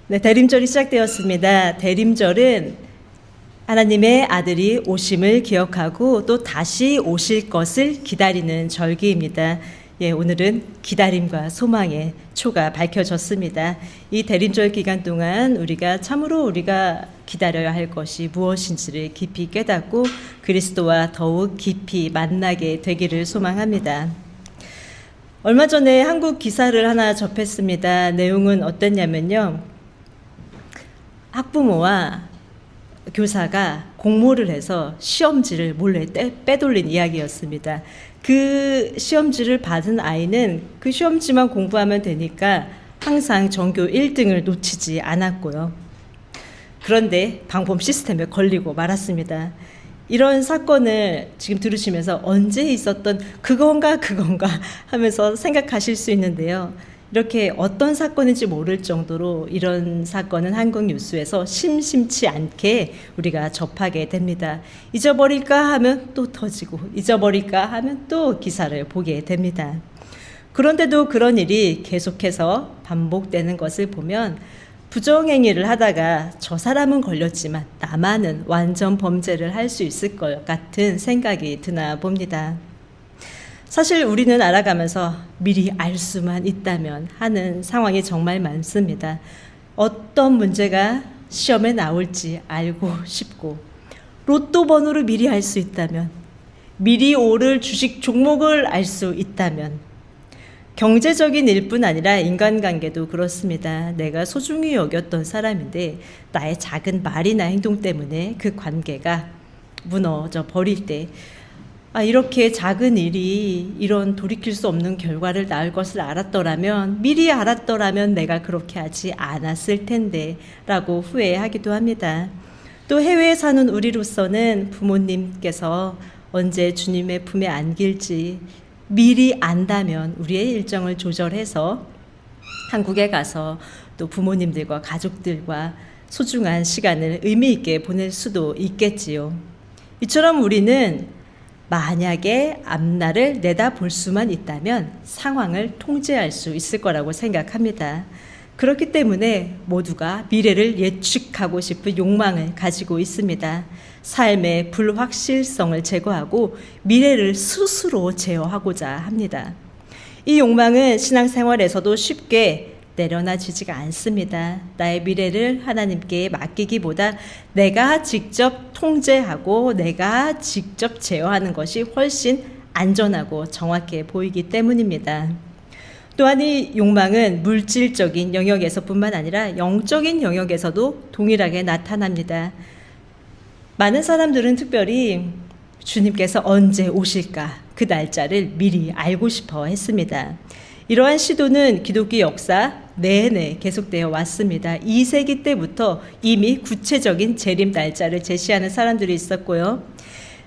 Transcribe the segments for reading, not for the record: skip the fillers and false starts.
네, 대림절이 시작되었습니다. 대림절은 하나님의 아들이 오심을 기억하고 또 다시 오실 것을 기다리는 절기입니다. 예, 오늘은 기다림과 소망의 초가 밝혀졌습니다. 이 대림절 기간 동안 우리가 참으로 기다려야 할 것이 무엇인지를 깊이 깨닫고 그리스도와 더욱 깊이 만나게 되기를 소망합니다. 얼마 전에 한국 기사를 하나 접했습니다. 내용은 어땠냐면요. 학부모와 교사가 공모를 해서 시험지를 몰래 빼돌린 이야기였습니다. 그 시험지를 받은 아이는 그 시험지만 공부하면 되니까 항상 전교 1등을 놓치지 않았고요. 그런데 방범 시스템에 걸리고 말았습니다. 이런 사건을 지금 들으시면서 언제 있었던 그건가 하면서 생각하실 수 있는데요. 이렇게 어떤 사건인지 모를 정도로 이런 사건은 한국 뉴스에서 심심치 않게 우리가 접하게 됩니다. 잊어버릴까 하면 또 터지고 잊어버릴까 하면 또 기사를 보게 됩니다. 그런데도 그런 일이 계속해서 반복되는 것을 보면 부정행위를 하다가 저 사람은 걸렸지만 나만은 완전 범죄를 할 수 있을 것 같은 생각이 드나 봅니다. 사실 우리는 알아가면서 미리 알 수만 있다면 하는 상황이 정말 많습니다. 어떤 문제가 시험에 나올지 알고 싶고 로또 번호를 미리 알 수 있다면, 미리 오를 주식 종목을 알 수 있다면, 경제적인 일뿐 아니라 인간관계도 그렇습니다. 내가 소중히 여겼던 사람인데 나의 작은 말이나 행동 때문에 그 관계가 무너져 버릴 때 이렇게 작은 일이 이런 돌이킬 수 없는 결과를 낳을 것을 미리 알았더라면 내가 그렇게 하지 않았을 텐데 라고 후회하기도 합니다. 또 해외에 사는 우리로서는 부모님께서 언제 주님의 품에 안길지 미리 안다면 우리의 일정을 조절해서 한국에 가서 또 부모님들과 가족들과 소중한 시간을 의미 있게 보낼 수도 있겠지요. 이처럼 우리는 만약에 앞날을 내다볼 수만 있다면 상황을 통제할 수 있을 거라고 생각합니다. 그렇기 때문에 모두가 미래를 예측하고 싶은 욕망을 가지고 있습니다. 삶의 불확실성을 제거하고 미래를 스스로 제어하고자 합니다. 이 욕망은 신앙생활에서도 쉽게 내려놔지지가 않습니다. 나의 미래를 하나님께 맡기기보다 내가 직접 통제하고 내가 직접 제어하는 것이 훨씬 안전하고 정확해 보이기 때문입니다. 또한 이 욕망은 물질적인 영역에서뿐만 아니라 영적인 영역에서도 동일하게 나타납니다. 많은 사람들은 특별히 주님께서 언제 오실까 그 날짜를 미리 알고 싶어 했습니다. 이러한 시도는 기독교 역사 내내 계속되어 왔습니다. 2세기 때부터 이미 구체적인 재림 날짜를 제시하는 사람들이 있었고요.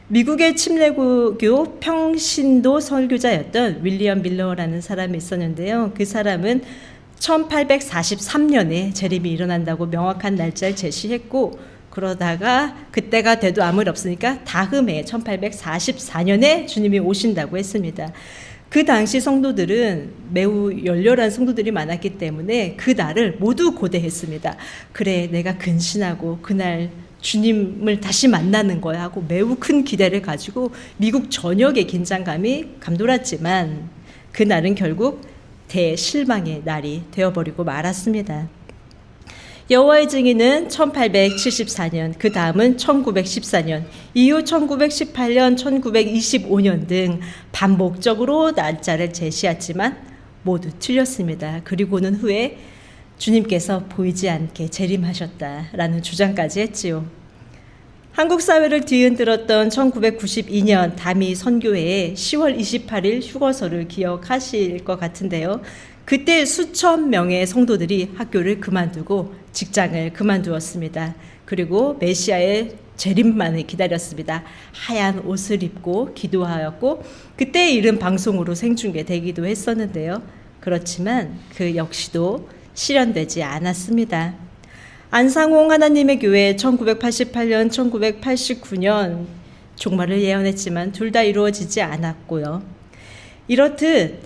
미국의 침례교 평신도 설교자였던 윌리엄 밀러라는 사람이 있었는데요. 그 사람은 1843년에 재림이 일어난다고 명확한 날짜를 제시했고, 그러다가 그때가 돼도 아무 일 없으니까 다음 해 1844년에 주님이 오신다고 했습니다. 그 당시 성도들은 매우 열렬한 성도들이 많았기 때문에 그 날을 모두 고대했습니다. 그래, 내가 근신하고 그날 주님을 다시 만나는 거야 하고 매우 큰 기대를 가지고 미국 전역의 긴장감이 감돌았지만 그 날은 결국 대실망의 날이 되어버리고 말았습니다. 여호와의 증인은 1874년, 그 다음은 1914년, 이후 1918년, 1925년 등 반복적으로 날짜를 제시했지만 모두 틀렸습니다. 그리고는 후에 주님께서 보이지 않게 재림하셨다라는 주장까지 했지요. 한국 사회를 뒤흔들었던 1992년 담이 선교회의 10월 28일 휴거서를 기억하실 것 같은데요. 그때 수천 명의 성도들이 학교를 그만두고 직장을 그만두었습니다. 그리고 메시아의 재림만을 기다렸습니다. 하얀 옷을 입고 기도하였고 그때 이른 방송으로 생중계되기도 했었는데요. 그렇지만 그 역시도 실현되지 않았습니다. 안상홍 하나님의 교회 1988년, 1989년 종말을 예언했지만 둘 다 이루어지지 않았고요. 이렇듯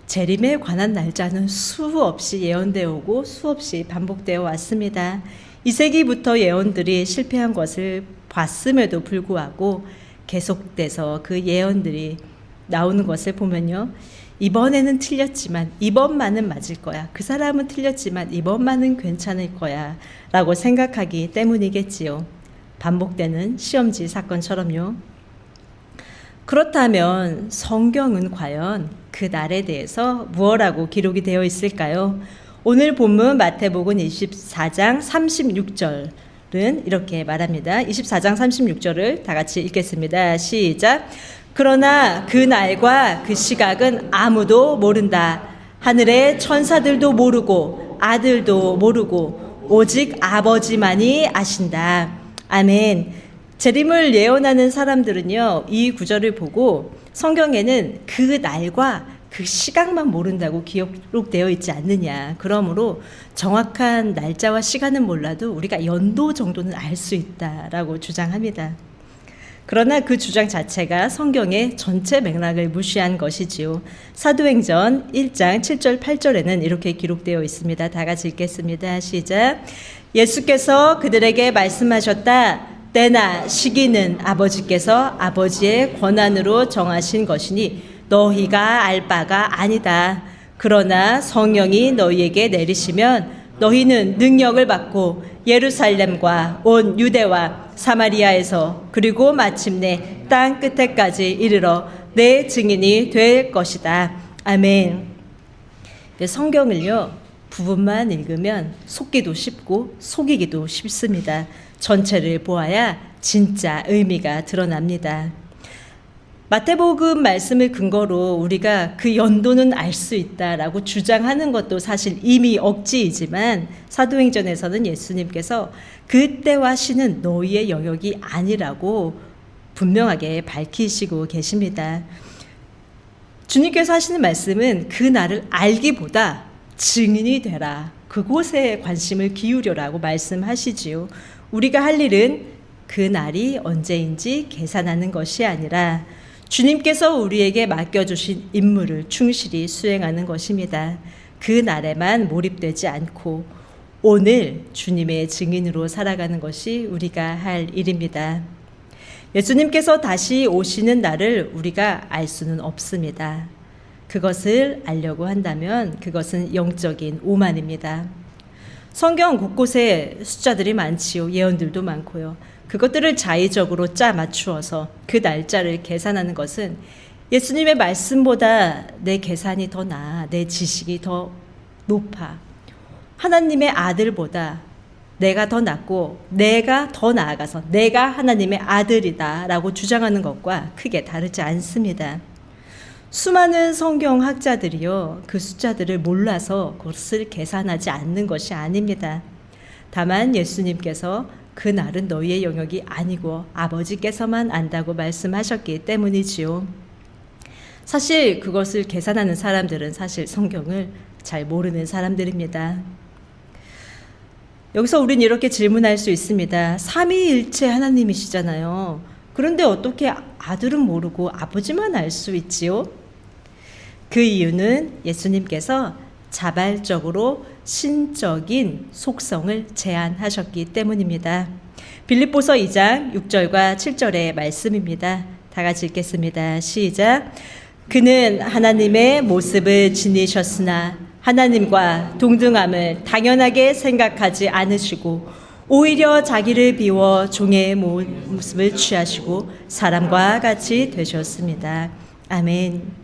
재림에 관한 날짜는 수없이 예언되어 오고 수없이 반복되어 왔습니다. 2세기부터 예언들이 실패한 것을 봤음에도 불구하고 계속돼서 그 예언들이 나오는 것을 보면요. 이번에는 틀렸지만 이번만은 맞을 거야. 그 사람은 틀렸지만 이번만은 괜찮을 거야. 라고 생각하기 때문이겠지요. 반복되는 시험지 사건처럼요. 그렇다면 성경은 과연 그 날에 대해서 무엇라고 기록이 되어 있을까요? 오늘 본문 마태복음 24장 36절은 이렇게 말합니다. 24장 36절을 다 같이 읽겠습니다. 시작. 그러나 그 날과 그 시각은 아무도 모른다. 하늘의 천사들도 모르고 아들도 모르고 오직 아버지만이 아신다. 아멘. 재림을 예언하는 사람들은요, 이 구절을 보고 성경에는 그 날과 그 시각만 모른다고 기록되어 있지 않느냐. 그러므로 정확한 날짜와 시간은 몰라도 우리가 연도 정도는 알 수 있다라고 주장합니다. 그러나 그 주장 자체가 성경의 전체 맥락을 무시한 것이지요. 사도행전 1장 7절 8절에는 이렇게 기록되어 있습니다. 다 같이 읽겠습니다. 시작. 예수께서 그들에게 말씀하셨다. 때나 시기는 아버지께서 아버지의 권한으로 정하신 것이니 너희가 알 바가 아니다. 그러나 성령이 너희에게 내리시면 너희는 능력을 받고 예루살렘과 온 유대와 사마리아에서 그리고 마침내 땅 끝에까지 이르러 내 증인이 될 것이다. 아멘. 성경을요, 부분만 읽으면 속기도 쉽고 속이기도 쉽습니다. 전체를 보아야 진짜 의미가 드러납니다. 마태복음 말씀을 근거로 우리가 그 연도는 알 수 있다라고 주장하는 것도 사실 이미 억지이지만 사도행전에서는 예수님께서 그때와 시는 너희의 영역이 아니라고 분명하게 밝히시고 계십니다. 주님께서 하시는 말씀은 그 날을 알기보다 증인이 되라. 그곳에 관심을 기울여라고 말씀하시지요. 우리가 할 일은 그 날이 언제인지 계산하는 것이 아니라 주님께서 우리에게 맡겨주신 임무를 충실히 수행하는 것입니다. 그 날에만 몰입되지 않고 오늘 주님의 증인으로 살아가는 것이 우리가 할 일입니다. 예수님께서 다시 오시는 날을 우리가 알 수는 없습니다. 그것을 알려고 한다면 그것은 영적인 오만입니다. 성경 곳곳에 숫자들이 많지요. 예언들도 많고요. 그것들을 자의적으로 짜 맞추어서 그 날짜를 계산하는 것은 예수님의 말씀보다 내 계산이 더 나아, 내 지식이 더 높아. 하나님의 아들보다 내가 더 낫고 내가 더 나아가서 내가 하나님의 아들이다 라고 주장하는 것과 크게 다르지 않습니다. 수많은 성경학자들이요, 그 숫자들을 몰라서 그것을 계산하지 않는 것이 아닙니다. 다만 예수님께서 그 날은 너희의 영역이 아니고 아버지께서만 안다고 말씀하셨기 때문이지요. 사실 그것을 계산하는 사람들은 사실 성경을 잘 모르는 사람들입니다. 여기서 우린 이렇게 질문할 수 있습니다. 삼위일체 하나님이시잖아요. 그런데 어떻게 아들은 모르고 아버지만 알 수 있지요? 그 이유는 예수님께서 자발적으로 신적인 속성을 제한하셨기 때문입니다. 빌립보서 2장 6절과 7절의 말씀입니다. 다 같이 읽겠습니다. 시작. 그는 하나님의 모습을 지니셨으나 하나님과 동등함을 당연하게 생각하지 않으시고 오히려 자기를 비워 종의 모습을 취하시고 사람과 같이 되셨습니다. 아멘.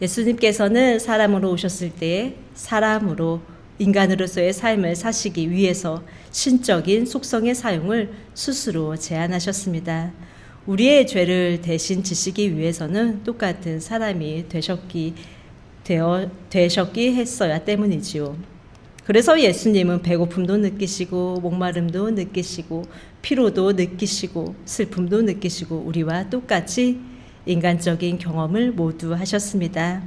예수님께서는 사람으로 오셨을 때 사람으로 인간으로서의 삶을 사시기 위해서 신적인 속성의 사용을 스스로 제한하셨습니다. 우리의 죄를 대신 지시기 위해서는 똑같은 사람이 되셨기 했어야 때문이지요. 그래서 예수님은 배고픔도 느끼시고 목마름도 느끼시고 피로도 느끼시고 슬픔도 느끼시고 우리와 똑같이 인간적인 경험을 모두 하셨습니다.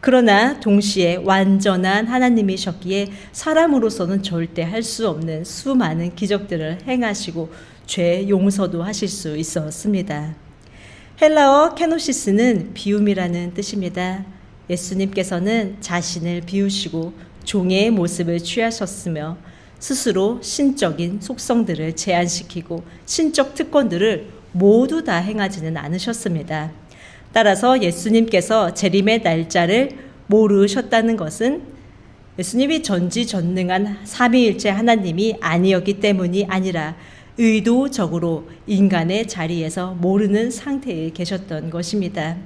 그러나 동시에 완전한 하나님이셨기에 사람으로서는 절대 할 수 없는 수많은 기적들을 행하시고 죄 용서도 하실 수 있었습니다. 헬라어 케노시스는 비움이라는 뜻입니다. 예수님께서는 자신을 비우시고 종의 모습을 취하셨으며 스스로 신적인 속성들을 제한시키고 신적 특권들을 모두 다 행하지는 않으셨습니다. 따라서 예수님께서 재림의 날짜를 모르셨다는 것은 예수님이 전지전능한 삼위일체 하나님이 아니었기 때문이 아니라 의도적으로 인간의 자리에서 모르는 상태에 계셨던 것입니다.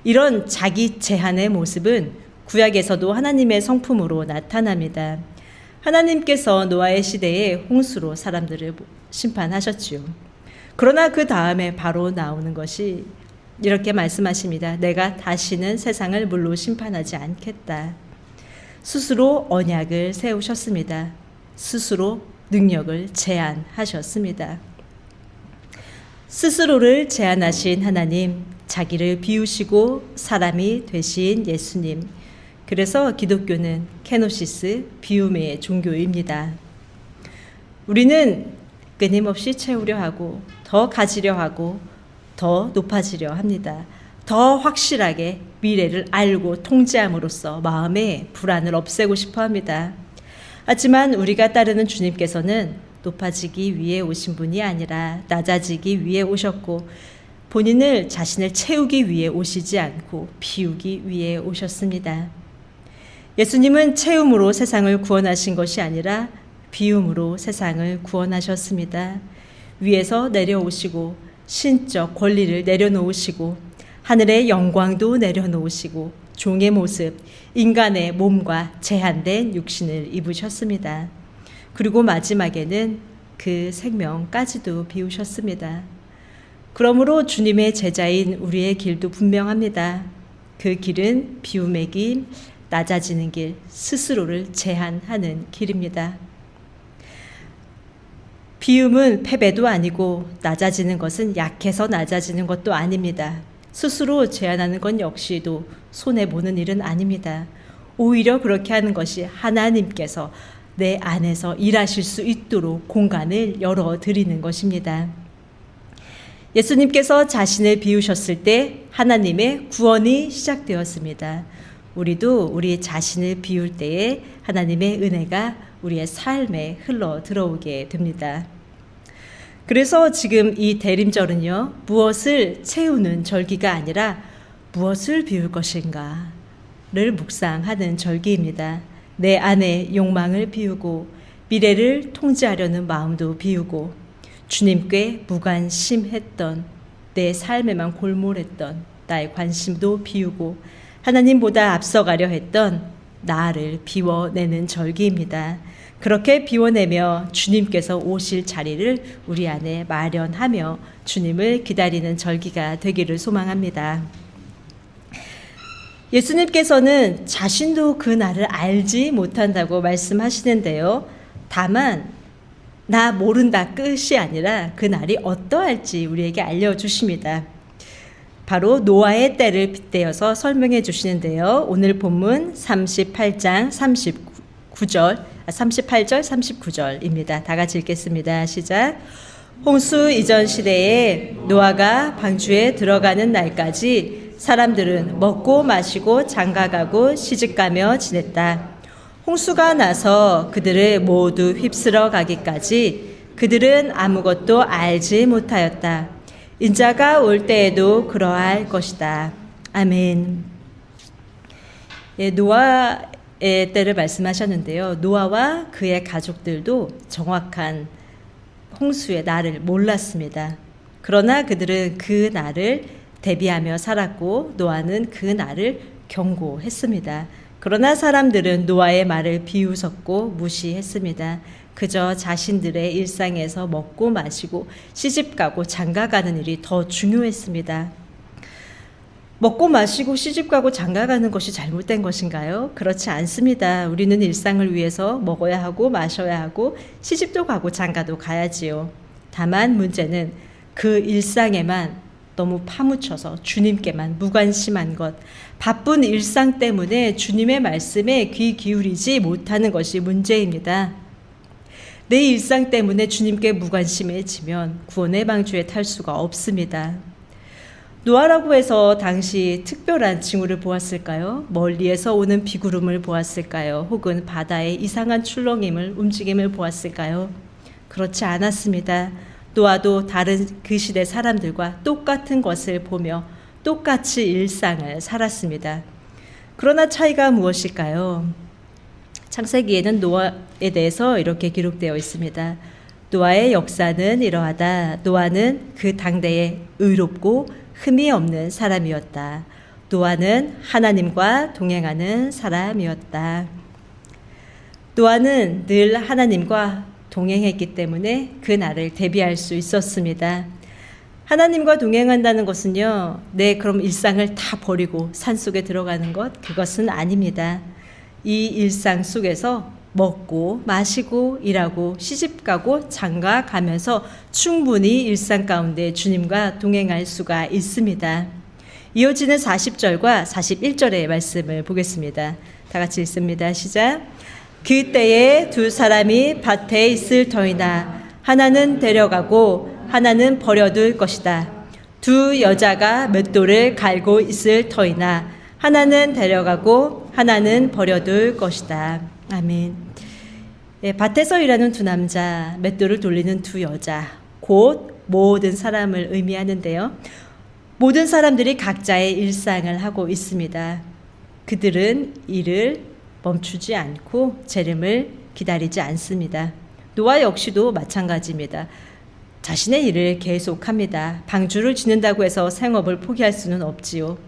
이런 자기 제한의 모습은 구약에서도 하나님의 성품으로 나타납니다. 하나님께서 노아의 시대에 홍수로 사람들을 심판하셨지요. 그러나 그 다음에 바로 나오는 것이 이렇게 말씀하십니다. 내가 다시는 세상을 물로 심판하지 않겠다. 스스로 언약을 세우셨습니다. 스스로 능력을 제한하셨습니다. 스스로를 제한하신 하나님, 자기를 비우시고 사람이 되신 예수님. 그래서 기독교는 케노시스, 비움의 종교입니다. 우리는 끊임없이 채우려 하고 더 가지려 하고 더 높아지려 합니다. 더 확실하게 미래를 알고 통제함으로써 마음의 불안을 없애고 싶어 합니다. 하지만 우리가 따르는 주님께서는 높아지기 위해 오신 분이 아니라 낮아지기 위해 오셨고 본인을 자신을 채우기 위해 오시지 않고 비우기 위해 오셨습니다. 예수님은 채움으로 세상을 구원하신 것이 아니라 비움으로 세상을 구원하셨습니다. 위에서 내려오시고 신적 권리를 내려놓으시고 하늘의 영광도 내려놓으시고 종의 모습, 인간의 몸과 제한된 육신을 입으셨습니다. 그리고 마지막에는 그 생명까지도 비우셨습니다. 그러므로 주님의 제자인 우리의 길도 분명합니다. 그 길은 비움의 길, 낮아지는 길, 스스로를 제한하는 길입니다. 비움은 패배도 아니고 낮아지는 것은 약해서 낮아지는 것도 아닙니다. 스스로 제한하는 건 역시도 손해보는 일은 아닙니다. 오히려 그렇게 하는 것이 하나님께서 내 안에서 일하실 수 있도록 공간을 열어드리는 것입니다. 예수님께서 자신을 비우셨을 때 하나님의 구원이 시작되었습니다. 우리도 우리 자신을 비울 때에 하나님의 은혜가 우리의 삶에 흘러 들어오게 됩니다. 그래서 지금 이 대림절은요, 무엇을 채우는 절기가 아니라 무엇을 비울 것인가를 묵상하는 절기입니다. 내 안의 욕망을 비우고 미래를 통제하려는 마음도 비우고 주님께 무관심했던 내 삶에만 골몰했던 나의 관심도 비우고 하나님보다 앞서가려 했던 나를 비워내는 절기입니다. 그렇게 비워내며 주님께서 오실 자리를 우리 안에 마련하며 주님을 기다리는 절기가 되기를 소망합니다. 예수님께서는 자신도 그 날을 알지 못한다고 말씀하시는데요. 다만 나 모른다 끝이 아니라 그 날이 어떠할지 우리에게 알려주십니다. 바로 노아의 때를 빗대어서 설명해 주시는데요. 오늘 본문 38장 38절 39절입니다. 다 같이 읽겠습니다. 시작. 홍수 이전 시대에 노아가 방주에 들어가는 날까지 사람들은 먹고 마시고 장가가고 시집가며 지냈다. 홍수가 나서 그들을 모두 휩쓸어 가기까지 그들은 아무것도 알지 못하였다. 인자가 올 때에도 그러할 것이다. 아멘. 예, 노아의 때를 말씀하셨는데요. 노아와 그의 가족들도 정확한 홍수의 날을 몰랐습니다. 그러나 그들은 그 날을 대비하며 살았고 노아는 그 날을 경고했습니다. 그러나 사람들은 노아의 말을 비웃었고 무시했습니다. 그저 자신들의 일상에서 먹고 마시고 시집가고 장가가는 일이 더 중요했습니다. 먹고 마시고 시집가고 장가가는 것이 잘못된 것인가요? 그렇지 않습니다. 우리는 일상을 위해서 먹어야 하고 마셔야 하고 시집도 가고 장가도 가야지요. 다만 문제는 그 일상에만 너무 파묻혀서 주님께만 무관심한 것, 바쁜 일상 때문에 주님의 말씀에 귀 기울이지 못하는 것이 문제입니다. 내 일상 때문에 주님께 무관심해지면 구원의 방주에 탈 수가 없습니다. 노아라고 해서 당시 특별한 징후를 보았을까요? 멀리에서 오는 비구름을 보았을까요? 혹은 바다의 이상한 출렁임을 움직임을 보았을까요? 그렇지 않았습니다. 노아도 다른 그 시대 사람들과 똑같은 것을 보며 똑같이 일상을 살았습니다. 그러나 차이가 무엇일까요? 창세기에는 노아에 대해서 이렇게 기록되어 있습니다. 노아의 역사는 이러하다. 노아는 그 당대에 의롭고 흠이 없는 사람이었다. 노아는 하나님과 동행하는 사람이었다. 노아는 늘 하나님과 동행했기 때문에 그 날을 대비할 수 있었습니다. 하나님과 동행한다는 것은요, 그럼 일상을 다 버리고 산속에 들어가는 것, 그것은 아닙니다. 이 일상 속에서 먹고 마시고 일하고 시집가고 장가 가면서 충분히 일상 가운데 주님과 동행할 수가 있습니다. 이어지는 40절과 41절의 말씀을 보겠습니다. 다 같이 읽습니다. 시작. 그때에 두 사람이 밭에 있을 터이나 하나는 데려가고 하나는 버려둘 것이다. 두 여자가 맷돌을 갈고 있을 터이나 하나는 데려가고 하나는 버려둘 것이다. 아멘. 밭에서 일하는 두 남자, 맷돌을 돌리는 두 여자, 곧 모든 사람을 의미하는데요. 모든 사람들이 각자의 일상을 하고 있습니다. 그들은 일을 멈추지 않고 재림을 기다리지 않습니다. 노아 역시도 마찬가지입니다. 자신의 일을 계속합니다. 방주를 짓는다고 해서 생업을 포기할 수는 없지요.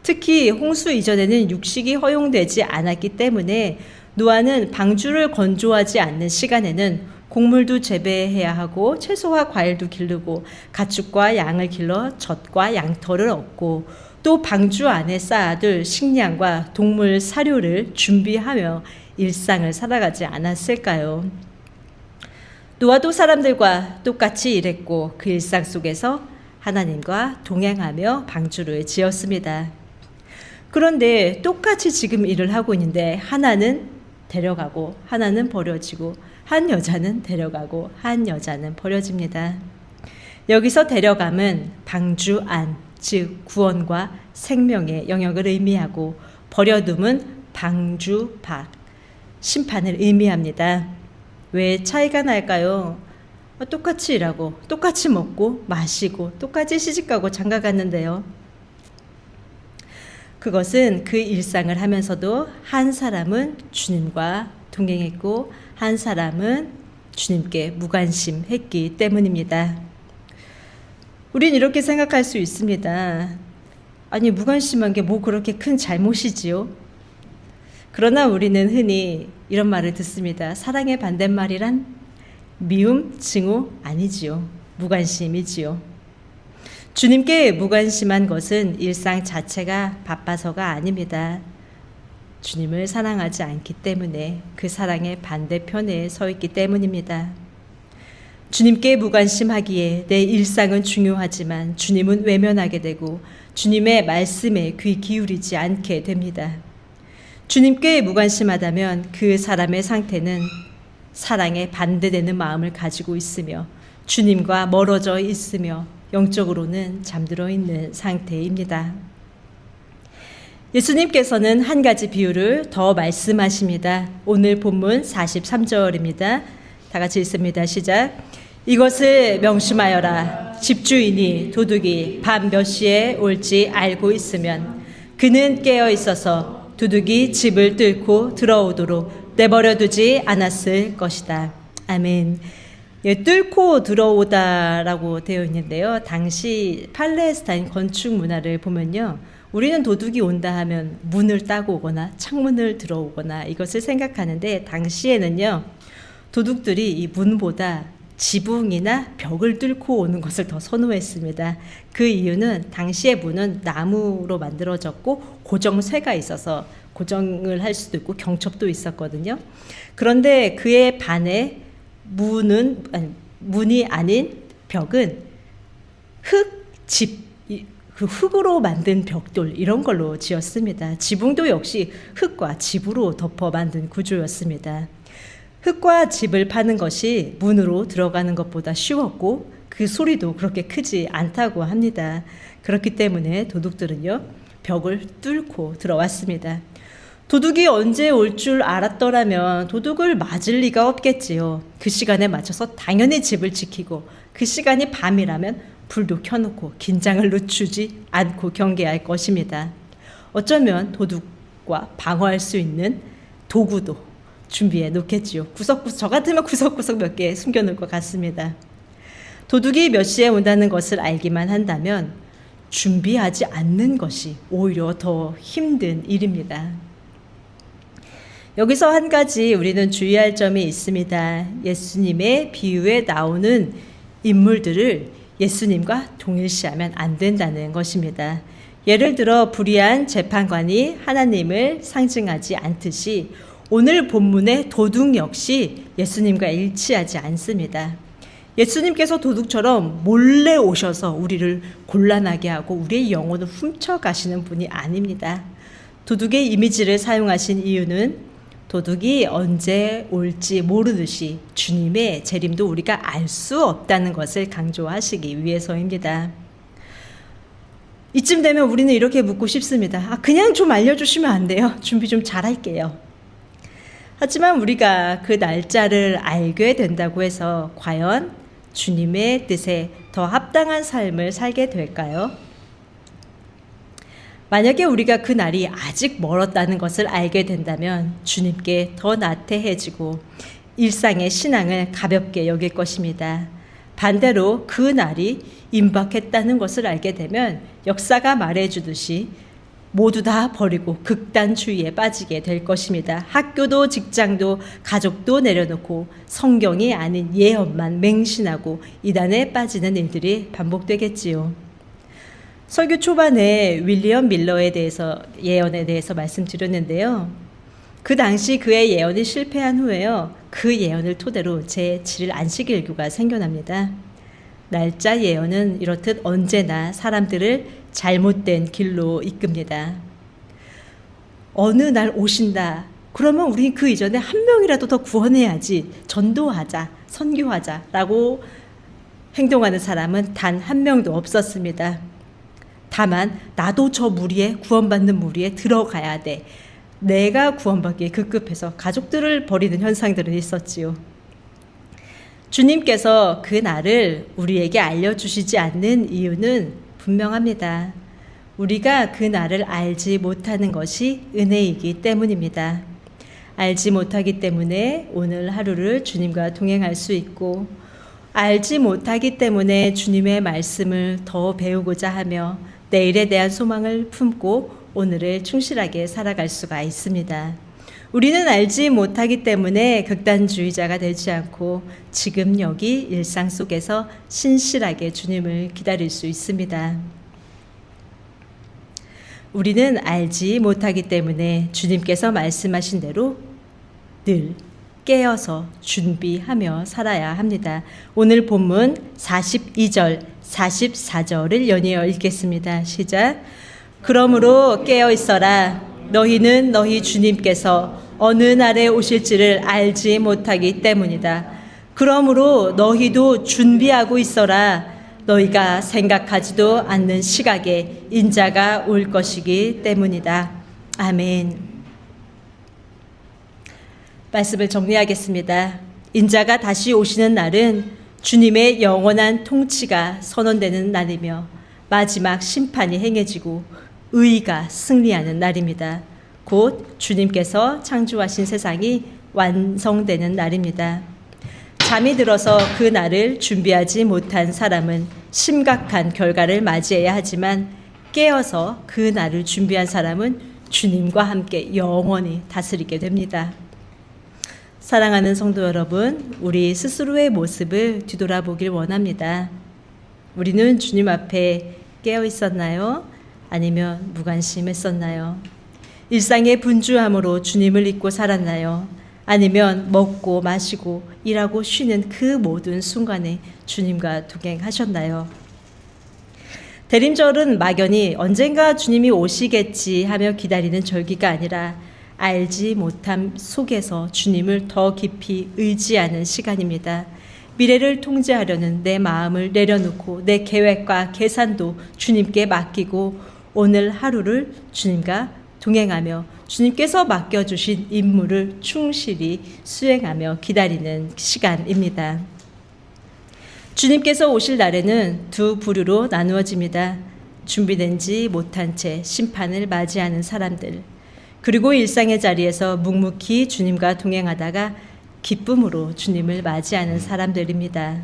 특히 홍수 이전에는 육식이 허용되지 않았기 때문에 노아는 방주를 건조하지 않는 시간에는 곡물도 재배해야 하고 채소와 과일도 기르고 가축과 양을 길러 젖과 양털을 얻고 또 방주 안에 쌓아둘 식량과 동물 사료를 준비하며 일상을 살아가지 않았을까요? 노아도 사람들과 똑같이 일했고 그 일상 속에서 하나님과 동행하며 방주를 지었습니다. 그런데 똑같이 지금 일을 하고 있는데 하나는 데려가고 하나는 버려지고 한 여자는 데려가고 한 여자는 버려집니다. 여기서 데려감은 방주 안, 즉 구원과 생명의 영역을 의미하고 버려둠은 방주 밖, 심판을 의미합니다. 왜 차이가 날까요? 똑같이 일하고 똑같이 먹고 마시고 똑같이 시집가고 장가 갔는데요. 그것은 그 일상을 하면서도 한 사람은 주님과 동행했고 한 사람은 주님께 무관심했기 때문입니다. 우린 이렇게 생각할 수 있습니다. 아니, 무관심한 게 뭐 그렇게 큰 잘못이지요? 그러나 우리는 흔히 이런 말을 듣습니다. 사랑의 반대말이란 미움, 증오 아니지요. 무관심이지요. 주님께 무관심한 것은 일상 자체가 바빠서가 아닙니다. 주님을 사랑하지 않기 때문에 그 사랑의 반대편에 서 있기 때문입니다. 주님께 무관심하기에 내 일상은 중요하지만 주님은 외면하게 되고 주님의 말씀에 귀 기울이지 않게 됩니다. 주님께 무관심하다면 그 사람의 상태는 사랑에 반대되는 마음을 가지고 있으며 주님과 멀어져 있으며 영적으로는 잠들어 있는 상태입니다. 예수님께서는 한 가지 비유를 더 말씀하십니다. 오늘 본문 43절입니다. 다 같이 읽습니다. 시작. 이것을 명심하여라. 집주인이 도둑이 밤 몇 시에 올지 알고 있으면 그는 깨어 있어서 도둑이 집을 뚫고 들어오도록 내버려 두지 않았을 것이다. 아멘. 뚫고 들어오다라고 되어 있는데요. 당시 팔레스타인 건축 문화를 보면요. 우리는 도둑이 온다 하면 문을 따고 오거나 창문을 들어오거나 이것을 생각하는데 당시에는요. 도둑들이 이 문보다 지붕이나 벽을 뚫고 오는 것을 더 선호했습니다. 그 이유는 당시의 문은 나무로 만들어졌고 고정쇠가 있어서 고정을 할 수도 있고 경첩도 있었거든요. 그런데 그에 반해 문이 아닌 벽은 그 흙으로 만든 벽돌 이런 걸로 지었습니다. 지붕도 역시 흙과 집으로 덮어 만든 구조였습니다. 흙과 집을 파는 것이 문으로 들어가는 것보다 쉬웠고 그 소리도 그렇게 크지 않다고 합니다. 그렇기 때문에 도둑들은요, 벽을 뚫고 들어왔습니다. 도둑이 언제 올 줄 알았더라면 도둑을 맞을 리가 없겠지요. 그 시간에 맞춰서 당연히 집을 지키고, 그 시간이 밤이라면 불도 켜놓고 긴장을 늦추지 않고 경계할 것입니다. 어쩌면 도둑과 방어할 수 있는 도구도 준비해 놓겠지요. 구석구석, 저 같으면 구석구석 몇 개 숨겨놓을 것 같습니다. 도둑이 몇 시에 온다는 것을 알기만 한다면 준비하지 않는 것이 오히려 더 힘든 일입니다. 여기서 한 가지 우리는 주의할 점이 있습니다. 예수님의 비유에 나오는 인물들을 예수님과 동일시하면 안 된다는 것입니다. 예를 들어 불의한 재판관이 하나님을 상징하지 않듯이 오늘 본문의 도둑 역시 예수님과 일치하지 않습니다. 예수님께서 도둑처럼 몰래 오셔서 우리를 곤란하게 하고 우리의 영혼을 훔쳐가시는 분이 아닙니다. 도둑의 이미지를 사용하신 이유는 도둑이 언제 올지 모르듯이 주님의 재림도 우리가 알 수 없다는 것을 강조하시기 위해서입니다. 이쯤 되면 우리는 이렇게 묻고 싶습니다. 그냥 좀 알려주시면 안 돼요? 준비 좀 잘할게요. 하지만 우리가 그 날짜를 알게 된다고 해서 과연 주님의 뜻에 더 합당한 삶을 살게 될까요? 만약에 우리가 그 날이 아직 멀었다는 것을 알게 된다면 주님께 더 나태해지고 일상의 신앙을 가볍게 여길 것입니다. 반대로 그 날이 임박했다는 것을 알게 되면 역사가 말해주듯이 모두 다 버리고 극단주의에 빠지게 될 것입니다. 학교도 직장도 가족도 내려놓고 성경이 아닌 예언만 맹신하고 이단에 빠지는 일들이 반복되겠지요. 설교 초반에 윌리엄 밀러에 대해서 예언에 대해서 말씀드렸는데요. 그 당시 그의 예언이 실패한 후에요. 그 예언을 토대로 제7일 안식일교가 생겨납니다. 날짜 예언은 이렇듯 언제나 사람들을 잘못된 길로 이끕니다. 어느 날 오신다. 그러면 우리 그 이전에 한 명이라도 더 구원해야지. 전도하자, 선교하자라고 행동하는 사람은 단 한 명도 없었습니다. 다만 나도 저 무리에 구원받는 무리에 들어가야 돼. 내가 구원받기에 급급해서 가족들을 버리는 현상들은 있었지요. 주님께서 그 날을 우리에게 알려주시지 않는 이유는 분명합니다. 우리가 그 날을 알지 못하는 것이 은혜이기 때문입니다. 알지 못하기 때문에 오늘 하루를 주님과 동행할 수 있고, 알지 못하기 때문에 주님의 말씀을 더 배우고자 하며 내일에 대한 소망을 품고 오늘을 충실하게 살아갈 수가 있습니다. 우리는 알지 못하기 때문에 극단주의자가 되지 않고 지금 여기 일상 속에서 신실하게 주님을 기다릴 수 있습니다. 우리는 알지 못하기 때문에 주님께서 말씀하신 대로 늘 깨어서 준비하며 살아야 합니다. 오늘 본문 42절, 44절을 연이어 읽겠습니다. 시작. 그러므로 깨어 있어라. 너희는 너희 주님께서 어느 날에 오실지를 알지 못하기 때문이다. 그러므로 너희도 준비하고 있어라. 너희가 생각하지도 않는 시각에 인자가 올 것이기 때문이다. 아멘. 말씀을 정리하겠습니다. 인자가 다시 오시는 날은 주님의 영원한 통치가 선언되는 날이며 마지막 심판이 행해지고 의가 승리하는 날입니다. 곧 주님께서 창조하신 세상이 완성되는 날입니다. 잠이 들어서 그 날을 준비하지 못한 사람은 심각한 결과를 맞이해야 하지만 깨어서 그 날을 준비한 사람은 주님과 함께 영원히 다스리게 됩니다. 사랑하는 성도 여러분, 우리 스스로의 모습을 뒤돌아보길 원합니다. 우리는 주님 앞에 깨어 있었나요? 아니면 무관심했었나요? 일상의 분주함으로 주님을 잊고 살았나요? 아니면 먹고 마시고 일하고 쉬는 그 모든 순간에 주님과 동행하셨나요? 대림절은 막연히 언젠가 주님이 오시겠지 하며 기다리는 절기가 아니라 알지 못함 속에서 주님을 더 깊이 의지하는 시간입니다. 미래를 통제하려는 내 마음을 내려놓고 내 계획과 계산도 주님께 맡기고 오늘 하루를 주님과 동행하며 주님께서 맡겨주신 임무를 충실히 수행하며 기다리는 시간입니다. 주님께서 오실 날에는 두 부류로 나누어집니다. 준비된지 못한 채 심판을 맞이하는 사람들, 그리고 일상의 자리에서 묵묵히 주님과 동행하다가 기쁨으로 주님을 맞이하는 사람들입니다.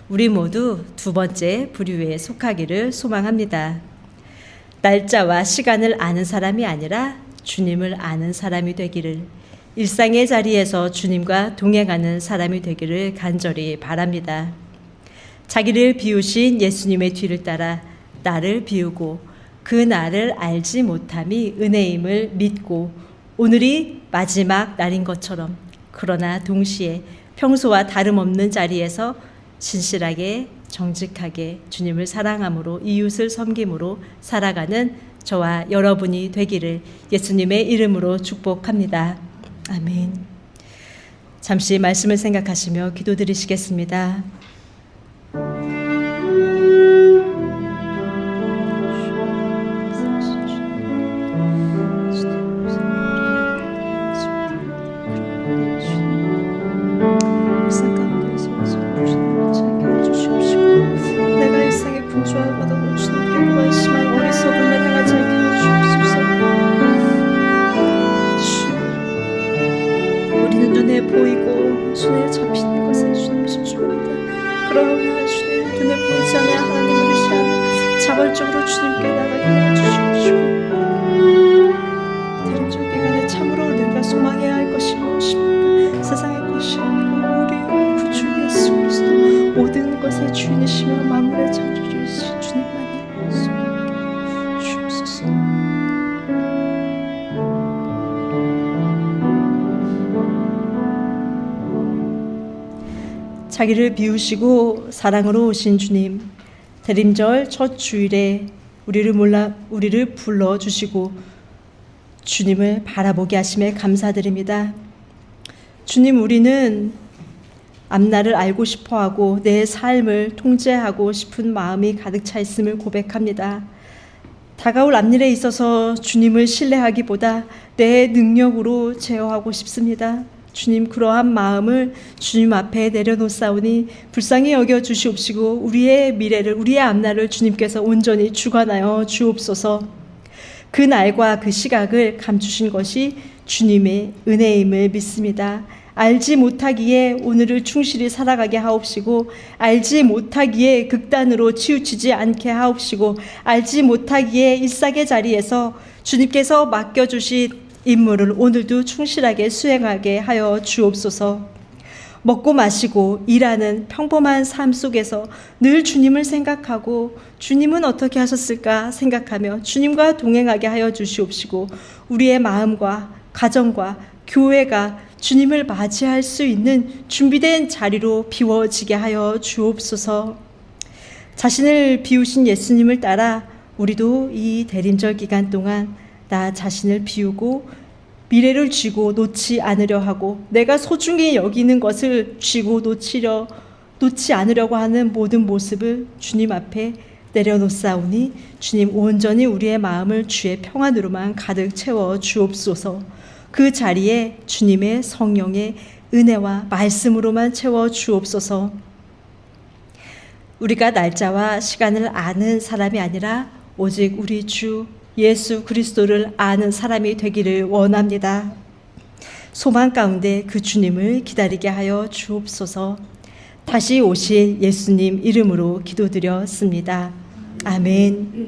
우리 모두 두 번째 부류에 속하기를 소망합니다. 날짜와 시간을 아는 사람이 아니라 주님을 아는 사람이 되기를, 일상의 자리에서 주님과 동행하는 사람이 되기를 간절히 바랍니다. 자기를 비우신 예수님의 뒤를 따라 나를 비우고 그 나를 알지 못함이 은혜임을 믿고 오늘이 마지막 날인 것처럼, 그러나 동시에 평소와 다름없는 자리에서 신실하게 정직하게 주님을 사랑함으로 이웃을 섬김으로 살아가는 저와 여러분이 되기를 예수님의 이름으로 축복합니다. 아멘. 잠시 말씀을 생각하시며 기도드리시겠습니다. 분주하고도 주님께 무관심한 어리석음을 행하지 않게 해주옵소서. 우리는 눈에 보이고 손에 잡히는 것에 주님 집중합니다. 그러나 주님 눈에 보이지 않아 하나님을 의지하며 자발적으로 주님께 나가게 해주시옵시고, 대림절 기간에 참으로 우리가 소망해야 할 것이 무엇입니까? 세상의 것이 아니고 우리 구주 예수 그리스도 모든 것의 주인이시며 만물의 창조주이신 주님만을 소망하게 주옵소서. 자기를 비우시고 사랑으로 오신 주님, 대림절 첫 주일에 우리를 불러주시고 주님을 바라보게 하심에 감사드립니다. 주님, 우리는 앞날을 알고 싶어하고 내 삶을 통제하고 싶은 마음이 가득 차 있음을 고백합니다. 다가올 앞일에 있어서 주님을 신뢰하기보다 내 능력으로 제어하고 싶습니다. 주님, 그러한 마음을 주님 앞에 내려놓사오니 불쌍히 여겨 주시옵시고 우리의 미래를, 우리의 앞날을 주님께서 온전히 주관하여 주옵소서. 그 날과 그 시각을 감추신 것이 주님의 은혜임을 믿습니다. 알지 못하기에 오늘을 충실히 살아가게 하옵시고, 알지 못하기에 극단으로 치우치지 않게 하옵시고, 알지 못하기에 일상의 자리에서 주님께서 맡겨주신 임무를 오늘도 충실하게 수행하게 하여 주옵소서. 먹고 마시고 일하는 평범한 삶 속에서 늘 주님을 생각하고 주님은 어떻게 하셨을까 생각하며 주님과 동행하게 하여 주시옵시고, 우리의 마음과 가정과 교회가 주님을 맞이할 수 있는 준비된 자리로 비워지게 하여 주옵소서. 자신을 비우신 예수님을 따라 우리도 이 대림절 기간 동안 나 자신을 비우고 미래를 쥐고 놓지 않으려 하고 내가 소중히 여기는 것을 쥐고 놓지 않으려고 하는 모든 모습을 주님 앞에 내려놓사오니 주님 온전히 우리의 마음을 주의 평안으로만 가득 채워 주옵소서. 그 자리에 주님의 성령의 은혜와 말씀으로만 채워 주옵소서. 우리가 날짜와 시간을 아는 사람이 아니라 오직 우리 주 예수 그리스도를 아는 사람이 되기를 원합니다. 소망 가운데 그 주님을 기다리게 하여 주옵소서. 다시 오실 예수님 이름으로 기도드렸습니다. 아멘.